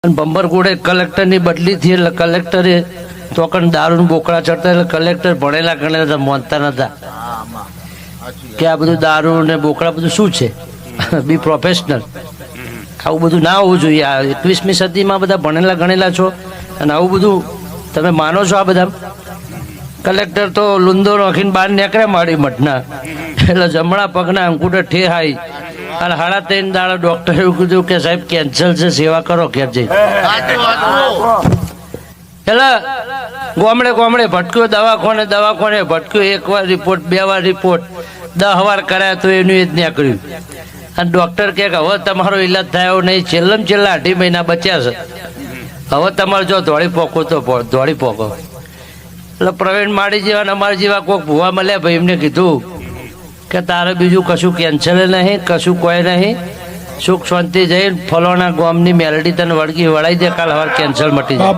બંબરગોળે કલેક્ટરની બદલી થઈ એટલે કલેક્ટરે ચોકન દારૂ બોકડા ચડતા એટલે કલેક્ટર ભણેલા ગણેલા માનતા નતા કે આ બધું દારૂ ને બોકડા બધું શું છે. બી પ્રોફેશનલ. આવું બધું ના હોવું જોઈએ. આ 21મી સદીમાં બધા ભણેલા ગણેલા છો અને આવું બધું તમે માનો છો. આ બધા કલેક્ટર તો લુંદો નોખીને બહાર નીકળે મારી મઠના એટલે જમણા પગના અંકુટર ઠેહાઈ અને 3.5 દાડા ડોક્ટર એવું કીધું કે સાહેબ કેન્સર છે, સેવા કરો ઘેર જઈ. એટલે ગોમડે ગોમડે ભટક્યો, દવાખાને ભટક્યો. 1 વાર રિપોર્ટ, 2 વાર રિપોર્ટ, 10 વાર કરાયા તો એનું એ જ નીકળ્યું. અને ડોક્ટર કે હવે તમારો ઈલાજ થયો નહીં, છેલ્લામાં છેલ્લા 2.5 મહિના બચ્યા છે, હવે તમારે જો દોડી પોકો તો દોડી પોકો. એટલે પ્રવીણ માળી જેવા ને અમારા જેવા કોઈક ભૂવા મળ્યા ભાઈ, એમને કીધું કે તારે બીજું કશું કેન્સર નહીં, કશું કોઈ નહીં, સુખ શાંતિ જઈને ફલોના ગામની મેલડી તને વળગી વળાઈ દે, કાલ હવે કેન્સર મટી જાય.